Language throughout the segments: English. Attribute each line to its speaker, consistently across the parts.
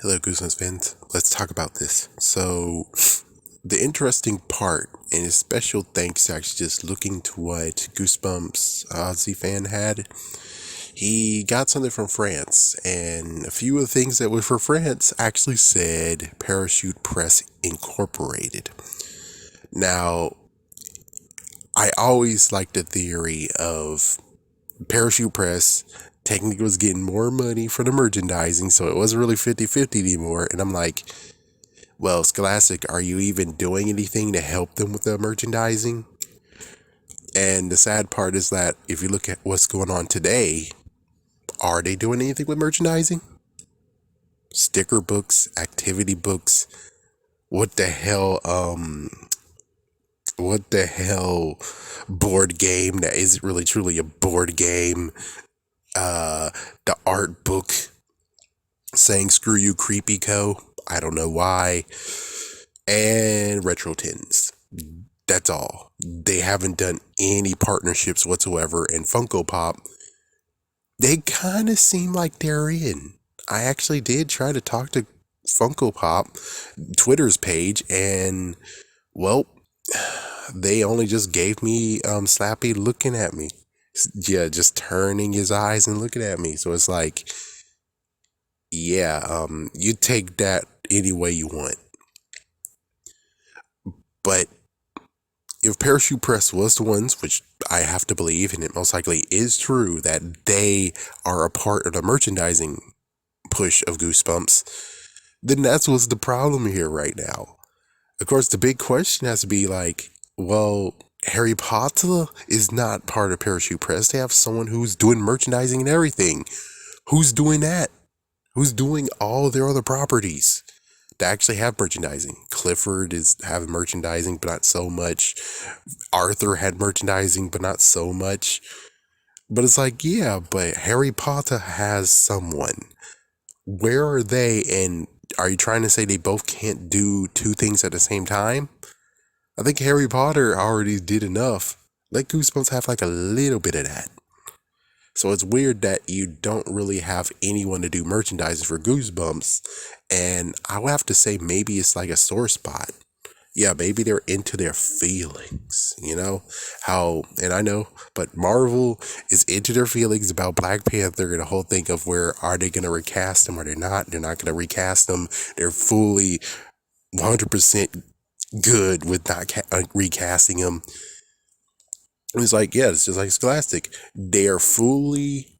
Speaker 1: Hello, Goosebumps fans. Let's talk about this. So, the interesting part, and a special thanks to actually just looking to what Goosebumps Aussie fan had, he got something from France, and a few of the things that were for France actually said Parachute Press Incorporated. Now, I always liked the theory of Parachute Press technically was getting more money for the merchandising, so it wasn't really 50-50 anymore. And I'm like, well, Scholastic, are you even doing anything to help them with the merchandising? And the sad part is that if you look at what's going on today, are they doing anything with merchandising? Sticker books, activity books, what the hell, board game that isn't really truly a board game, the art book saying screw you creepy co, I don't know why, and retro tins. That's all. They haven't done any partnerships whatsoever. And Funko Pop, they kind of seem like they're in. I actually did try to talk to Funko Pop Twitter's page, and well, they only just gave me Slappy looking at me. Yeah, just turning his eyes and looking at me. So it's like, yeah, you take that any way you want. But if Parachute Press was the ones, which I have to believe, and it most likely is true, that they are a part of the merchandising push of Goosebumps, then that's what's the problem here right now. Of course, the big question has to be like, well, Harry Potter is not part of Parachute Press. They have someone who's doing merchandising and everything. Who's doing that? Who's doing all their other properties that actually have merchandising? Clifford is having merchandising, but not so much. Arthur had merchandising, but not so much. But it's like, yeah, but Harry Potter has someone. Where are they? And are you trying to say they both can't do two things at the same time? I think Harry Potter already did enough. Let Goosebumps have like a little bit of that. So it's weird that you don't really have anyone to do merchandising for Goosebumps. And I would have to say maybe it's like a sore spot. Yeah, maybe they're into their feelings, how, and I know, but Marvel is into their feelings about Black Panther and the whole thing of where are they going to recast them or they're not going to recast them. They're fully 100% good with not recasting them. And it's like, yeah, it's just like Scholastic. They are fully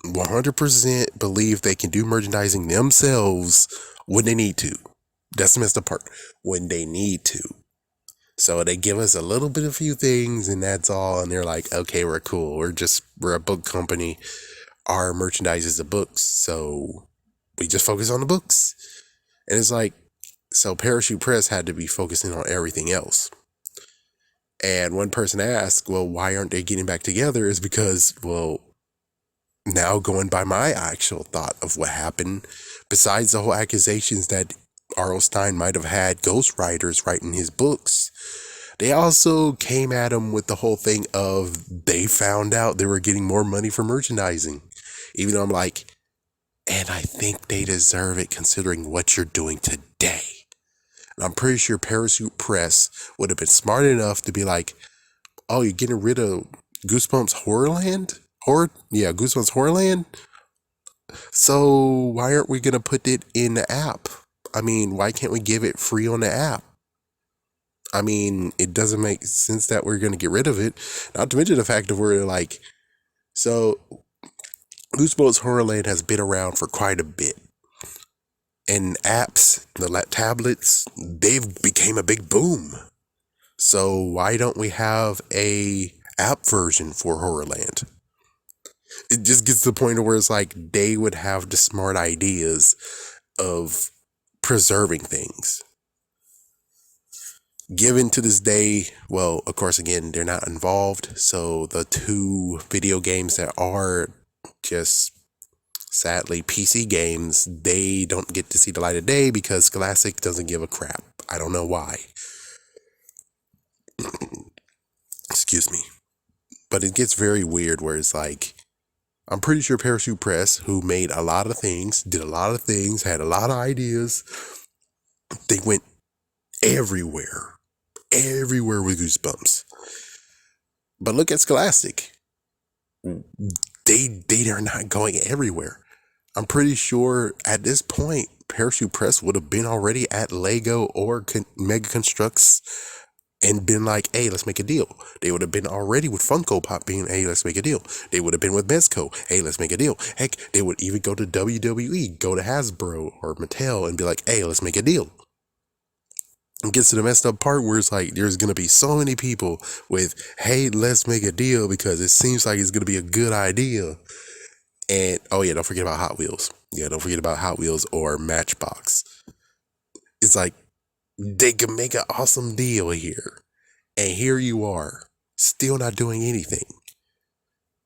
Speaker 1: 100% believe they can do merchandising themselves when they need to. That's the messed up part. When they need to. So they give us a little bit of a few things and that's all. And they're like, okay, we're cool. We're a book company. Our merchandise is the books. So we just focus on the books. And it's like, so Parachute Press had to be focusing on everything else. And one person asked, well, why aren't they getting back together? Is because, well, now going by my actual thought of what happened, besides the whole accusations that R.L. Stine might have had ghostwriters writing his books, they also came at him with the whole thing of they found out they were getting more money for merchandising. Even though I'm like, and I think they deserve it considering what you're doing today. And I'm pretty sure Parachute Press would have been smart enough to be like, oh, you're getting rid of Goosebumps Horrorland? Goosebumps Horrorland? So why aren't we going to put it in the app? I mean, why can't we give it free on the app? I mean, it doesn't make sense that we're going to get rid of it. Not to mention the fact that we're like, so Goosebumps Horrorland has been around for quite a bit. And apps, the tablets, they've became a big boom. So why don't we have a app version for Horrorland? It just gets to the point where it's like they would have the smart ideas of preserving things. Given to this day, well, of course, again, they're not involved. So the two video games that are just sadly PC games, they don't get to see the light of day because Scholastic doesn't give a crap. I don't know why. Excuse me. But it gets very weird where it's like, I'm pretty sure Parachute Press, who made a lot of things, did a lot of things, had a lot of ideas, they went everywhere, everywhere with Goosebumps. But look at Scholastic. They are not going everywhere. I'm pretty sure at this point, Parachute Press would have been already at Lego or Mega Constructs and been like, hey, let's make a deal. They would have been already with Funko Pop being, hey, let's make a deal. They would have been with Mezco, hey, let's make a deal. Heck, they would even go to WWE, go to Hasbro or Mattel and be like, hey, let's make a deal. It gets to the messed up part where it's like, there's going to be so many people with, hey, let's make a deal because it seems like it's going to be a good idea. And, oh yeah, don't forget about Hot Wheels. Yeah, don't forget about Hot Wheels or Matchbox. It's like, they can make an awesome deal here. And here you are, still not doing anything.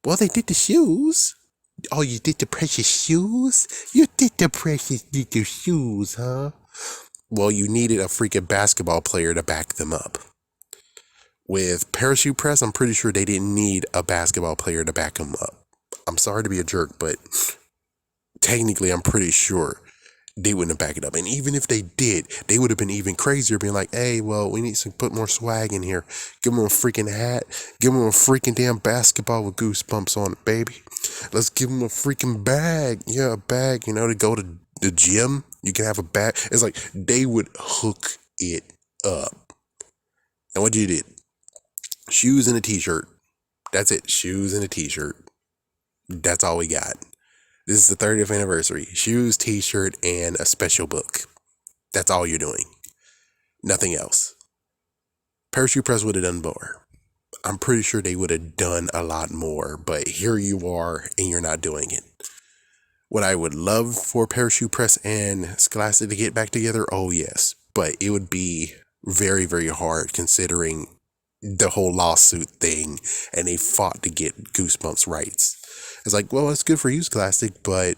Speaker 1: Well, they did the shoes. Oh, you did the precious shoes? You did the precious little shoes, huh? Well, you needed a freaking basketball player to back them up. With Parachute Press, I'm pretty sure they didn't need a basketball player to back them up. I'm sorry to be a jerk, but technically, I'm pretty sure they wouldn't have backed it up. And even if they did, they would have been even crazier, being like, hey, well, we need to put more swag in here. Give them a freaking hat. Give them a freaking damn basketball with Goosebumps on it, baby. Let's give them a freaking bag. Yeah, a bag, to go to the gym. You can have a bag. It's like they would hook it up. And what you did? Shoes and a t-shirt. That's it. Shoes and a t-shirt. That's all we got. This is the 30th anniversary. Shoes, t-shirt, and a special book. That's all you're doing. Nothing else. Parachute Press would have done more. I'm pretty sure they would have done a lot more, but here you are and you're not doing it. What I would love for Parachute Press and Scholastic to get back together, oh yes, but it would be very, very hard considering the whole lawsuit thing, and they fought to get Goosebumps rights. It's like, well, it's good for you, Scholastic, but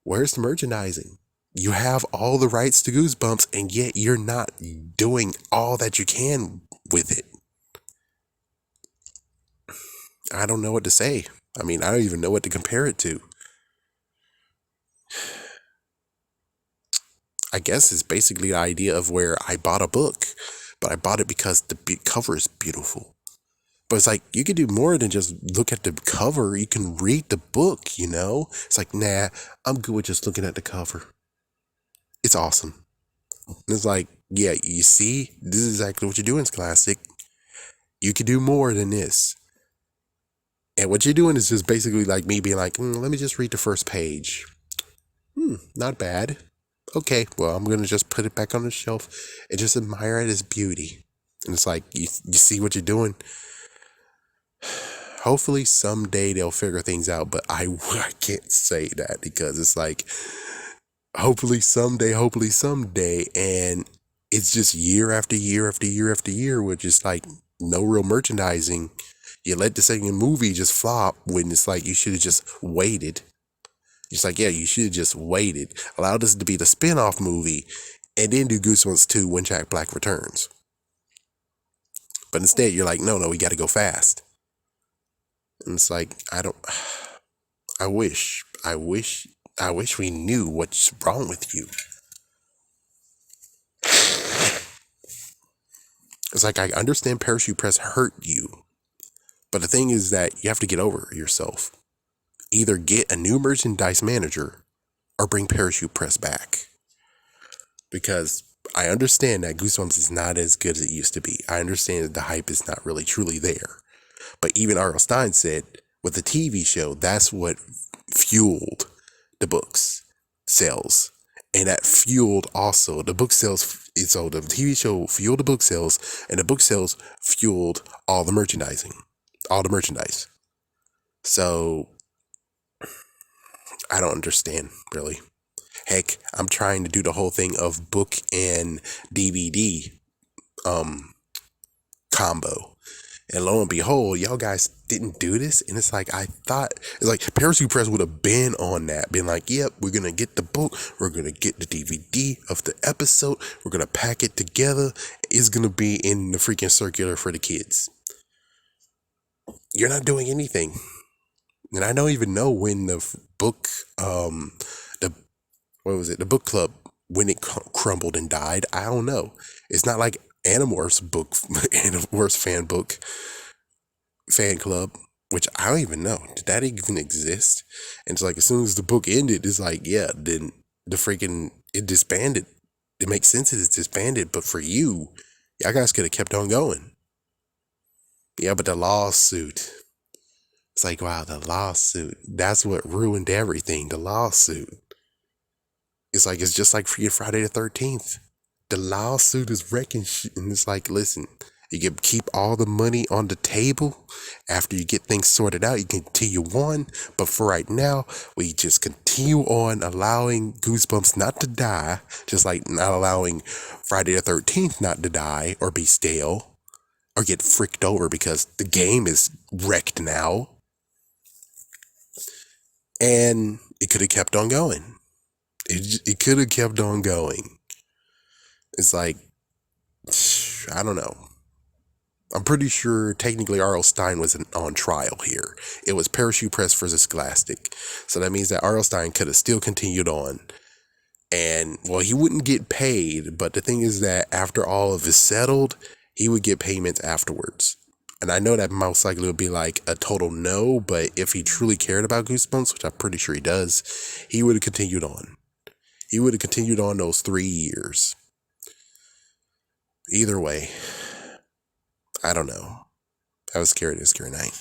Speaker 1: where's the merchandising? You have all the rights to Goosebumps, and yet you're not doing all that you can with it. I don't know what to say. I mean, I don't even know what to compare it to. I guess it's basically the idea of where I bought a book, but I bought it because the cover is beautiful. But it's like, you can do more than just look at the cover. You can read the book, It's like, nah, I'm good with just looking at the cover. It's awesome. And it's like, yeah, you see, this is exactly what you're doing, Scholastic. You can do more than this. And what you're doing is just basically like me being like, let me just read the first page. Not bad. Okay, well, I'm going to just put it back on the shelf and just admire it as beauty. And it's like, you see what you're doing? Hopefully someday they'll figure things out, but I can't say that because it's like, hopefully someday, and it's just year after year after year after year with just like no real merchandising. You let the second movie just flop when it's like you should have just waited. It's like, yeah, you should have just waited. Allow this to be the spin-off movie and then do Goosebumps 2 when Jack Black returns. But instead, you're like, no, we got to go fast. And it's like, I wish we knew what's wrong with you. It's like, I understand Parachute Press hurt you. But the thing is that you have to get over yourself. Either get a new merchandise manager or bring Parachute Press back. Because I understand that Goosebumps is not as good as it used to be. I understand that the hype is not really truly there. But even R.L. Stine said with the TV show, that's what fueled the books sales. And that fueled also the book sales. So the TV show fueled the book sales, and the book sales fueled all the merchandise. So I don't understand, really. Heck, I'm trying to do the whole thing of book and DVD combo. And lo and behold, y'all guys didn't do this. And it's like, I thought, it's like Parachute Press would have been on that, been like, yep, we're going to get the book. We're going to get the DVD of the episode. We're going to pack it together. It's going to be in the freaking circular for the kids. You're not doing anything. And I don't even know when the book, the what was it, the book club, when it crumbled and died. I don't know. It's not like Animorphs book, Animorphs fan club, which I don't even know. Did that even exist? And it's like as soon as the book ended, it's like, yeah, then the freaking it disbanded. It makes sense that it's disbanded, but for you, y'all guys could have kept on going. Yeah, but the lawsuit. It's like, wow, the lawsuit. That's what ruined everything. The lawsuit. It's like it's just like freaking Friday the 13th. The lawsuit is wrecking shit, and it's like, listen, you can keep all the money on the table. After you get things sorted out, you can continue on. But for right now, we just continue on allowing Goosebumps not to die, just like not allowing Friday the 13th not to die or be stale or get fricked over because the game is wrecked now. And it could have kept on going. It could have kept on going. It's like, I don't know. I'm pretty sure technically R.L. Stine was on trial here. It was Parachute Press versus Scholastic. So that means that R.L. Stine could have still continued on. And, well, he wouldn't get paid, but the thing is that after all of is settled, he would get payments afterwards. And I know that most likely would be like a total no, but if he truly cared about Goosebumps, which I'm pretty sure he does, he would have continued on. He would have continued on those 3 years. Either way, I don't know. That was scary night.